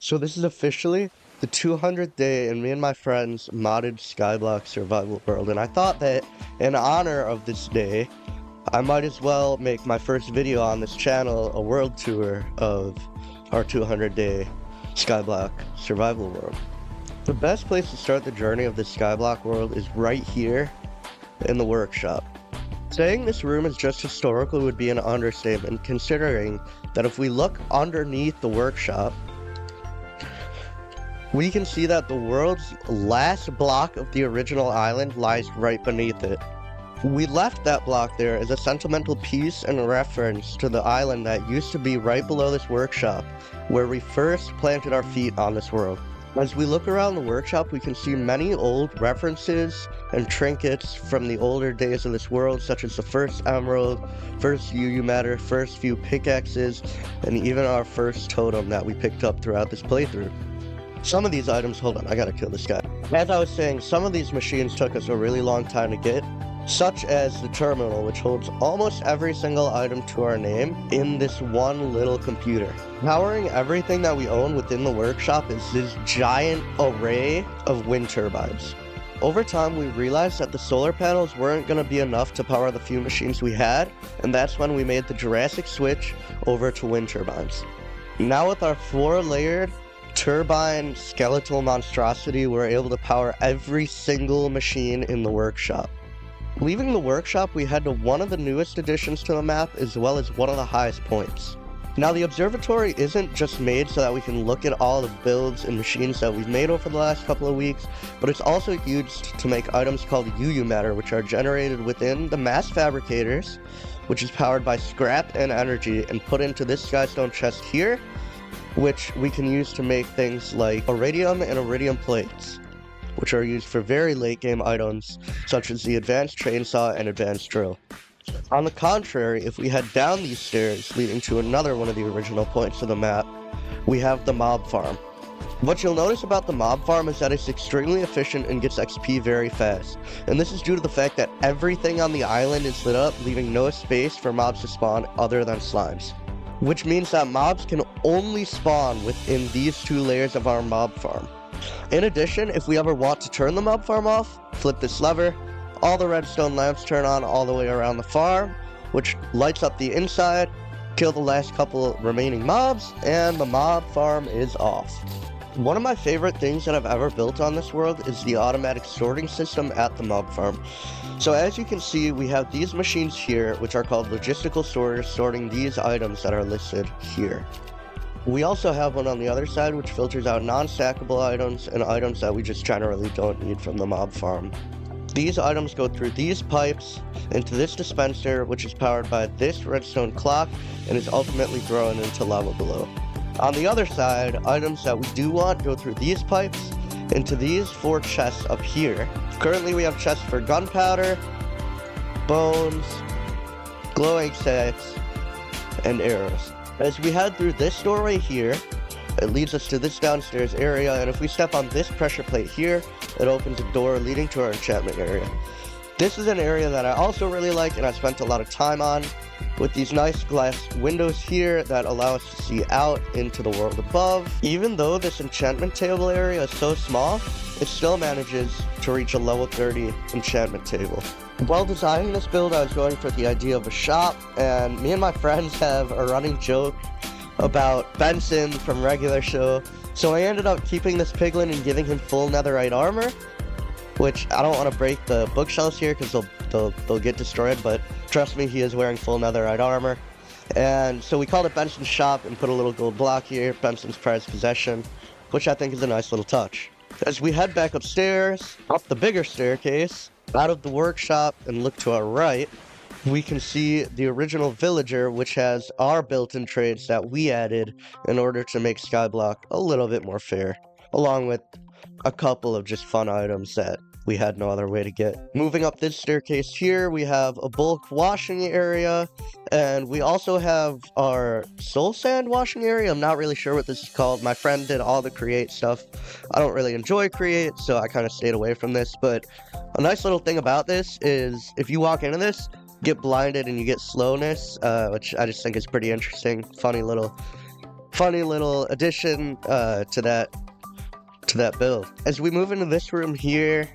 So this is officially the 200th day in me and my friends modded Skyblock survival world, and I thought that in honor of this day, I might as well make my first video on this channel a world tour of our 200-day Skyblock survival world. The best place to start the journey of this Skyblock world is right here in the workshop. Saying this room is just historical would be an understatement, considering that if we look underneath the workshop, we can see that the world's last block of the original island lies right beneath it. We left that block there as a sentimental piece and a reference to the island that used to be right below this workshop, where we first planted our feet on this world. As we look around the workshop, we can see many old references and trinkets from the older days of this world, such as the first emerald, first UU matter, first few pickaxes, and even our first totem that we picked up throughout this playthrough. Some of these items, hold on, I gotta kill this guy. As I was saying, some of these machines took us a really long time to get, such as the terminal, which holds almost every single item to our name in this one little computer. Powering everything that we own within the workshop is this giant array of wind turbines. Over time, we realized that the solar panels weren't going to be enough to power the few machines we had, and that's when we made the drastic switch over to wind turbines. Now with our 4-layered turbine skeletal monstrosity, we're able to power every single machine in the workshop. Leaving the workshop, we head to one of the newest additions to the map, as well as one of the highest points. Now, the observatory isn't just made so that we can look at all the builds and machines that we've made over the last couple of weeks, but it's also used to make items called UU matter, which are generated within the mass fabricators, which is powered by scrap and energy, and put into this skystone chest here, which we can use to make things like iridium and iridium plates, which are used for very late game items such as the advanced chainsaw and advanced drill. On the contrary, if we head down these stairs leading to another one of the original points of the map, we have the mob farm. What you'll notice about the mob farm is that it's extremely efficient and gets XP very fast, and this is due to the fact that everything on the island is lit up, leaving no space for mobs to spawn other than slimes. Which means that mobs can only spawn within these 2 layers of our mob farm. In addition, if we ever want to turn the mob farm off, flip this lever, all the redstone lamps turn on all the way around the farm, which lights up the inside, kill the last couple remaining mobs, and the mob farm is off. One of my favorite things that I've ever built on this world is the automatic sorting system at the mob farm. So as you can see, we have these machines here, which are called logistical sorters, sorting these items that are listed here. We also have one on the other side, which filters out non-stackable items and items that we just generally don't need from the mob farm. These items go through these pipes into this dispenser, which is powered by this redstone clock and is ultimately thrown into lava below. On the other side, items that we do want go through these pipes into these 4 chests up here. Currently we have chests for gunpowder, bones, glowing sacks, and arrows. As we head through this doorway here, it leads us to this downstairs area, and if we step on this pressure plate here, it opens a door leading to our enchantment area. This is an area that I also really like and I spent a lot of time on, with these nice glass windows here that allow us to see out into the world above. Even though this enchantment table area is so small, it still manages to reach a level 30 enchantment table. While designing this build, I was going for the idea of a shop, and me and my friends have a running joke about Benson from regular show, so I ended up keeping this piglin and giving him full netherite armor, which I don't want to break the bookshelves here because they'll get destroyed, but trust me, he is wearing full netherite armor. And so we called it Benson's shop and put a little gold block here, Benson's prized possession, which I think is a nice little touch. As we head back upstairs, up the bigger staircase, out of the workshop and look to our right, we can see the original villager, which has our built-in trades that we added in order to make Skyblock a little bit more fair, along with a couple of just fun items that we had no other way to get. Moving up this staircase here, we have a bulk washing area, and we also have our soul sand washing area. I'm not really sure what this is called. My friend did all the create stuff. I don't really enjoy create, so I kind of stayed away from this, but a nice little thing about this is if you walk into this, get blinded and you get slowness, which I just think is pretty interesting. Funny little funny little addition to that build. As we move into this room here,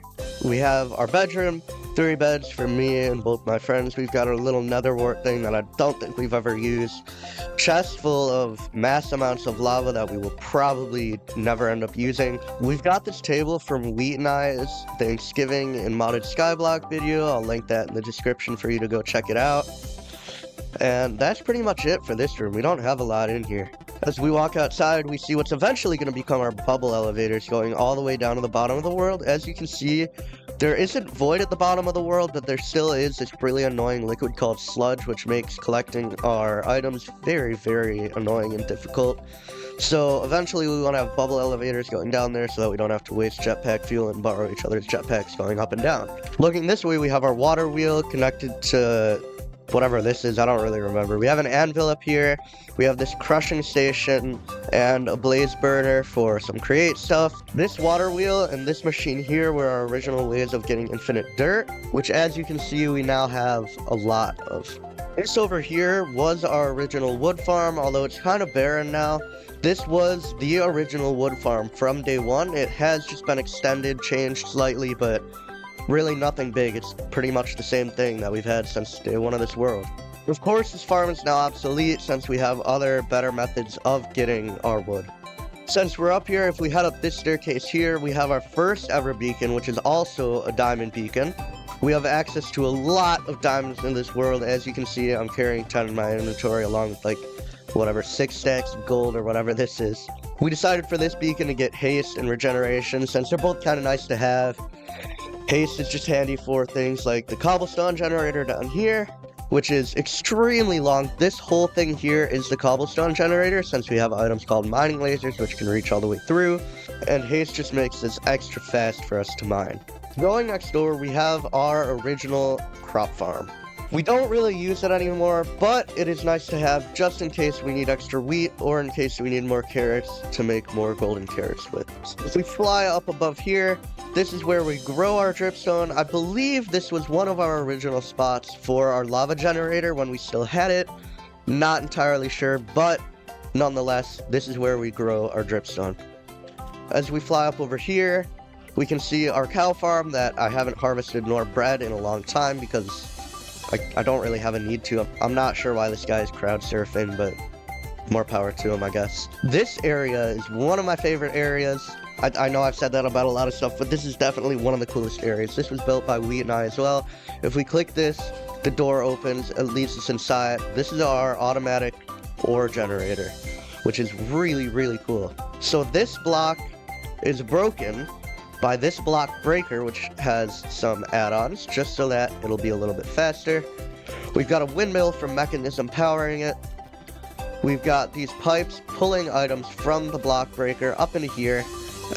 we have our bedroom, 3 beds for me and both my friends. We've got a little nether wart thing that I don't think we've ever used. Chest full of mass amounts of lava that we will probably never end up using. We've got this table from WheatenEye's Thanksgiving and Modded Skyblock video. I'll link that in the description for you to go check it out. And that's pretty much it for this room. We don't have a lot in here. As we walk outside, we see what's eventually going to become our bubble elevators going all the way down to the bottom of the world. As you can see, there isn't void at the bottom of the world, but there still is this really annoying liquid called sludge, which makes collecting our items very, very annoying and difficult. So eventually we want to have bubble elevators going down there so that we don't have to waste jetpack fuel and borrow each other's jetpacks going up and down. Looking this way, we have our water wheel connected to whatever this is, I don't really remember. We have an anvil up here, we have this crushing station, and a blaze burner for some create stuff. This water wheel and this machine here were our original ways of getting infinite dirt, which as you can see, we now have a lot of. This over here was our original wood farm, although it's kind of barren now. This was the original wood farm from day one. It has just been extended, changed slightly, but really nothing big. It's pretty much the same thing that we've had since day one of this world. Of course, this farm is now obsolete since we have other better methods of getting our wood. Since we're up here, if we head up this staircase here, we have our first ever beacon, which is also a diamond beacon. We have access to a lot of diamonds in this world. As you can see, I'm carrying 10 in my inventory along with like whatever 6 stacks of gold or whatever this is. We decided for this beacon to get haste and regeneration since they're both kind of nice to have. Haste is just handy for things like the cobblestone generator down here, which is extremely long. This whole thing here is the cobblestone generator since we have items called mining lasers which can reach all the way through, and haste just makes this extra fast for us to mine. Going next door, we have our original crop farm. We don't really use it anymore, but it is nice to have just in case we need extra wheat or in case we need more carrots to make more golden carrots with. If we fly up above here, this is where we grow our dripstone. I believe this was one of our original spots for our lava generator when we still had it. Not entirely sure, but nonetheless, this is where we grow our dripstone. As we fly up over here, we can see our cow farm that I haven't harvested nor bred in a long time because I don't really have a need to. I'm not sure why this guy is crowd surfing, but more power to him, I guess. This area is one of my favorite areas. I know I've said that about a lot of stuff, but this is definitely one of the coolest areas. This was built by WheatenEye as well. If we click this, the door opens, it leads us inside. This is our automatic ore generator, which is really, really cool. So this block is broken by this block breaker, which has some add-ons just so that it'll be a little bit faster. We've got a windmill from mechanism powering it. We've got these pipes pulling items from the block breaker up into here,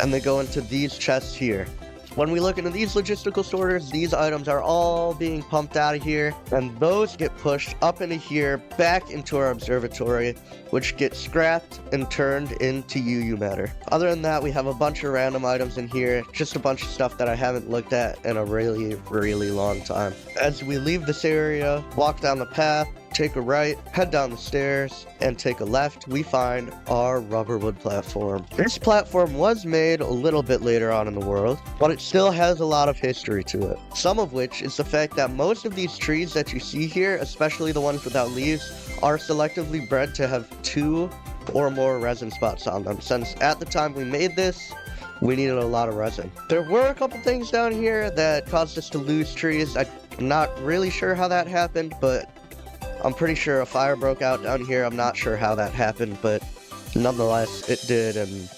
and they go into these chests here. When we look into these logistical sorters, these items are all being pumped out of here, and those get pushed up into here, back into our observatory, which gets scrapped and turned into UU matter. Other than that, we have a bunch of random items in here, just a bunch of stuff that I haven't looked at in a really, really long time. As we leave this area, walk down the path, take a right, head down the stairs, and take a left, we find our rubberwood platform. This platform was made a little bit later on in the world, but it still has a lot of history to it. Some of which is the fact that most of these trees that you see here, especially the ones without leaves, are selectively bred to have 2 or more resin spots on them, since at the time we made this, we needed a lot of resin. There were a couple things down here that caused us to lose trees. I'm not really sure how that happened, but I'm pretty sure a fire broke out down here. I'm not sure how that happened, but nonetheless, it did, and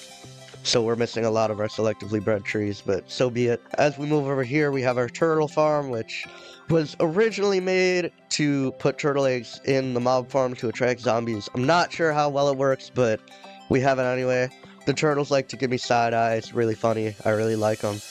so we're missing a lot of our selectively bred trees, but so be it. As we move over here, we have our turtle farm, which was originally made to put turtle eggs in the mob farm to attract zombies. I'm not sure how well it works, but we have it anyway. The turtles like to give me side eye. It's really funny. I really like them.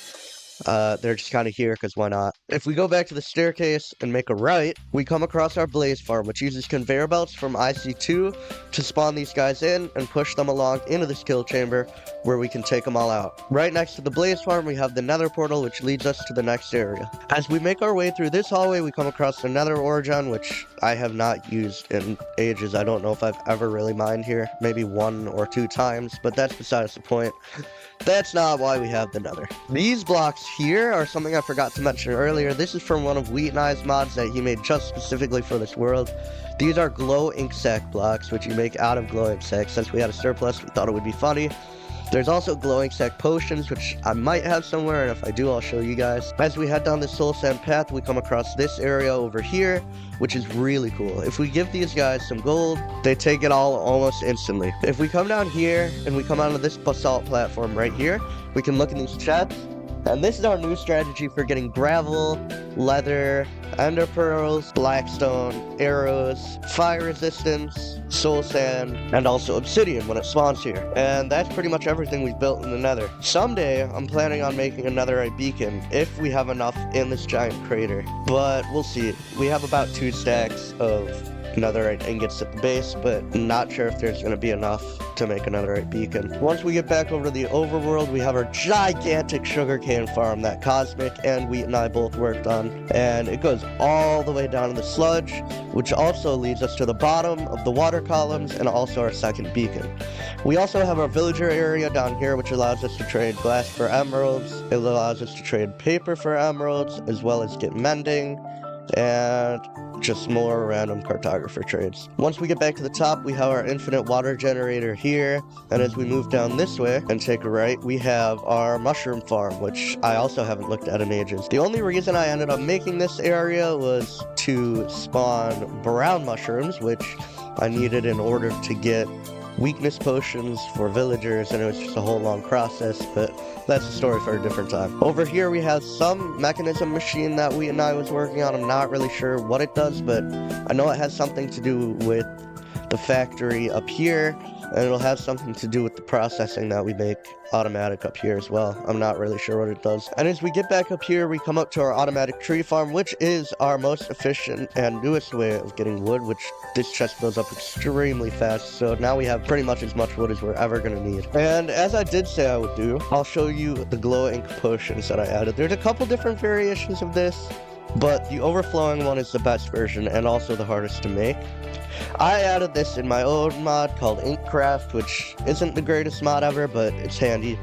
They're just kind of here because why not? If we go back to the staircase and make a right, we come across our blaze farm, which uses conveyor belts from IC2 to spawn these guys in and push them along into the skill chamber where we can take them all out. Right next to the blaze farm, we have the nether portal, which leads us to the next area. As we make our way through this hallway, we come across the nether origin, which I have not used in ages. I don't know if I've ever really mined here, maybe 1 or 2 times, but that's besides the point. That's not why we have the nether. These blocks here are something I forgot to mention earlier. This is from one of WheatenEye's mods that he made just specifically for this world. These are glow ink sac blocks, which you make out of glow ink sacs. Since we had a surplus, we thought it would be funny. There's also glowing sac potions, which I might have somewhere, and if I do, I'll show you guys. As we head down the soul sand path, we come across this area over here, which is really cool. If we give these guys some gold, they take it all almost instantly. If we come down here, and we come onto this basalt platform right here, we can look in these chests, and this is our new strategy for getting gravel, leather, ender pearls, blackstone, arrows, fire resistance, soul sand, and also obsidian when it spawns here. And that's pretty much everything we've built in the nether. Someday, I'm planning on making a netherite beacon if we have enough in this giant crater. But we'll see. We have about 2 stacks of netherite ingots at the base, but not sure if there's going to be enough to make a netherite beacon. Once we get back over to the overworld, we have our gigantic sugarcane farm that Cosmic and WheatenEye both worked on, and it goes all the way down to the sludge, which also leads us to the bottom of the water columns and also our second beacon. We also have our villager area down here, which allows us to trade glass for emeralds. It allows us to trade paper for emeralds, as well as get mending, and just more random cartographer trades. Once we get back to the top, we have our infinite water generator here, and as we move down this way and take a right, we have our mushroom farm, which I also haven't looked at in ages. The only reason I ended up making this area was to spawn brown mushrooms, which I needed in order to get weakness potions for villagers, and it was just a whole long process, but that's a story for a different time. Over here we have some mechanism machine that WheatenEye was working on. I'm not really sure what it does, but I know it has something to do with the factory up here, and it'll have something to do with the processing that we make automatic up here as well. I'm not really sure what it does. And as we get back up here, we come up to our automatic tree farm, which is our most efficient and newest way of getting wood, which this chest fills up extremely fast. So now we have pretty much as much wood as we're ever going to need. And as I did say I would do, I'll show you the glow ink potions that I added. There's a couple different variations of this, but the overflowing one is the best version and also the hardest to make. I added this in my own mod called Inkcraft, which isn't the greatest mod ever, but it's handy.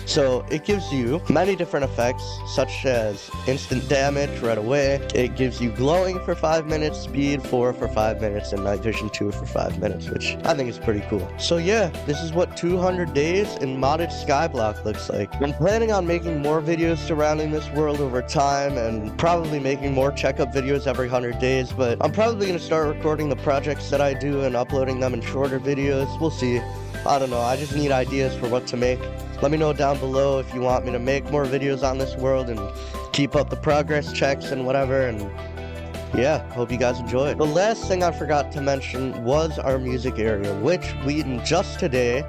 So it gives you many different effects, such as instant damage right away. It gives you glowing for 5 minutes, speed 4 for 5 minutes, and night vision 2 for 5 minutes, which I think is pretty cool. So yeah, this is what 200 days in modded Skyblock looks like. I'm planning on making more videos surrounding this world over time, and probably making more checkup videos every 100 days, but I'm probably going to start recording the projects that I do and uploading them in shorter videos. We'll see. I don't know, I just need ideas for what to make. Let me know down below if you want me to make more videos on this world and keep up the progress checks and whatever, and yeah, hope you guys enjoy it. The last thing I forgot to mention was our music area, which Wheaten just today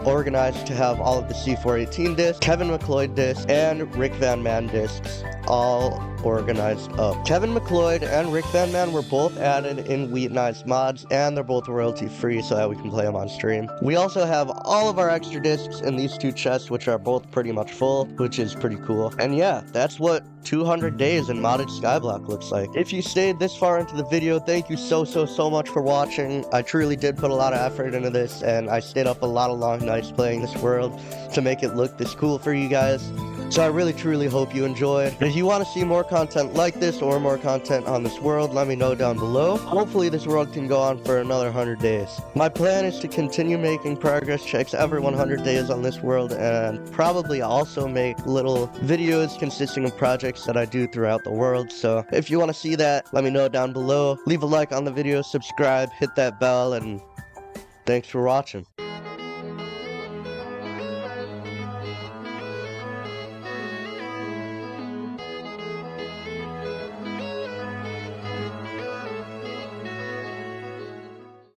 organized to have all of the C418 discs, Kevin McLeod discs, and Rick Van Man discs all organized up. Kevin McLeod and Rick Van Man were both added in WheatenEye's mods, and they're both royalty free so that we can play them on stream. We also have all of our extra discs in these 2 chests, which are both pretty much full, which is pretty cool. And yeah, that's what 200 days in modded Skyblock looks like. If you stayed this far into the video, thank you so much for watching. I truly did put a lot of effort into this, and I stayed up a lot of long nights playing this world to make it look this cool for you guys. So I really truly hope you enjoyed. If you want to see more content like this or more content on this world, let me know down below. Hopefully this world can go on for another 100 days. My plan is to continue making progress checks every 100 days on this world, and probably also make little videos consisting of projects that I do throughout the world. So if you want to see that, let me know down below. Leave a like on the video, subscribe, hit that bell, and thanks for watching.